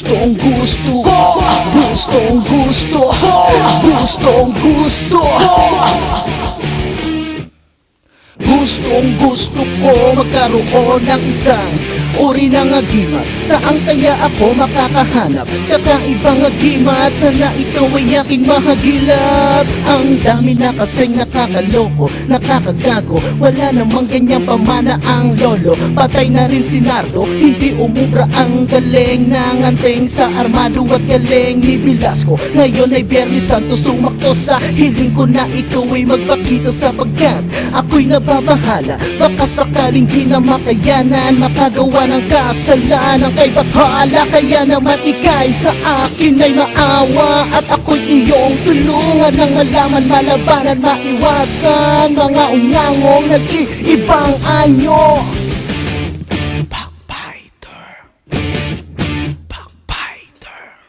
Gustong gusto ko, gustong gusto ko, gustong gusto ko. Gustong gusto ko magkaroon ng isang uri ng agimat. Saan kaya ako makakahanap kakaibang agimat? Sana ikaw ay aking mahagilap. Ang dami na kasing nakakaloko, nakakagago, wala namang ganyang pamana ang lolo. Patay na rin si Nardo, hindi umubra ang galing ng anting sa armado at galing ni Velasco. Ngayon ay Biyernes Santo, sumakto sa hiling ko na ikaw ay magpakita sapagkat ako'y nababahala. Baka sakaling di na makayanan makagawa ng kasalanan kay Bathala. Kaya naman ika'y sa akin ay maawa at ako'y iyong tulungan ng malaman, malabanan, maiwasan mga unyangong nag-iibang anyo. Backbiter, backbiter,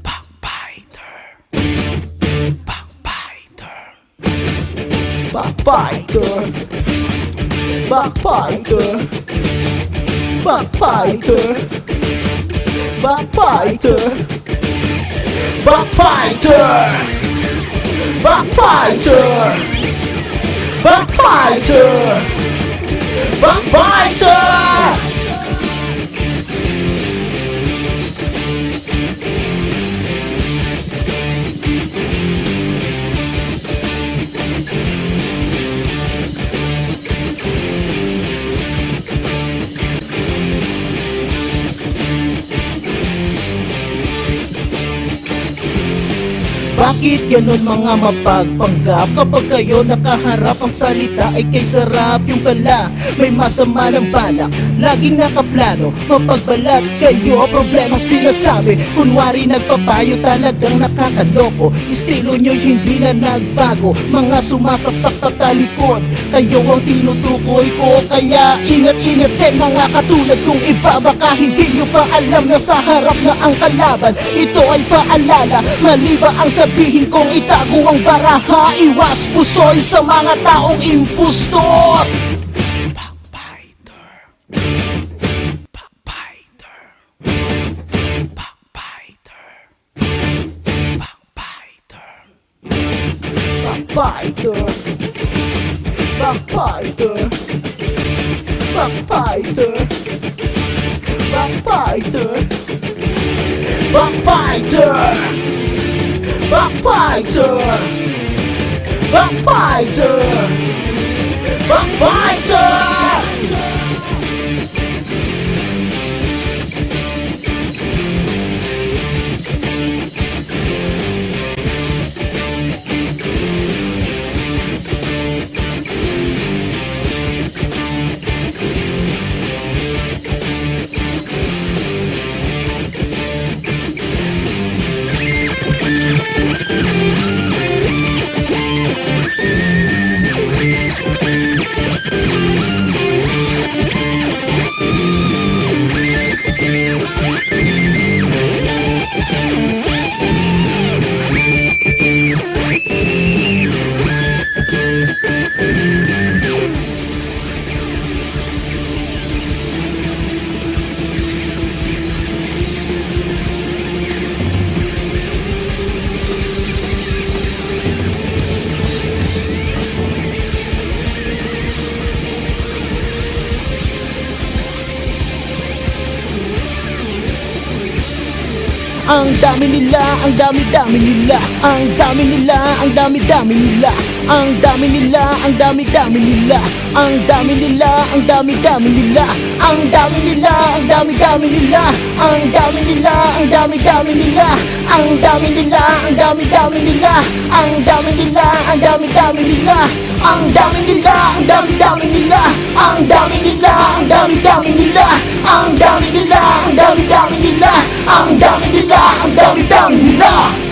backbiter, backbiter, backbiter, backbiter, backbiter, backbiter, backbiter, backbiter, backbiter, backbiter. Bakit ganon mga mapagpanggap? Kapag kayo nakaharap ang salita ay kay sarap yung pala. May masama ng balak, laging nakaplano, mapagbalat kayo, problema sinasabi. Kunwari nagpapayo, talagang nakakaloko. Estilo nyo'y hindi na nagbago, mga sumasaksak patalikod. Kayo ang tinutukoy ko, kaya ingat-ingat din mga katulad kong iba. Baka hindi nyo pa alam na sa harap na ang kalaban. Ito ay paalala, mali ba ang sabihin kong itago ang baraha? Iwas pusoy sa mga taong impostor. Backbiter, backbiter, backbiter, backbiter, backbiter, backbiter, backbiter, backbiter, backbiter, backbiter, backbiter, backbiter. Ang dami nila, ang dami-dami nila. Ang dami nila, ang dami-dami nila. Ang dami nila, ang dami-dami nila. Ang dami nila, ang dami-dami nila. Ang dami nila, ang dami-dami nila. Ang dami nila, ang dami-dami nila. Ang dami nila, ang dami-dami nila. Ang dami nila, ang dami-dami nila. Ang dami nila, ang dami-dami nila. Ang dami nila, ang dami-dami nila. Ang dami nila, ang dami-dami nila. Ang dami nila, ang dami-dami nila.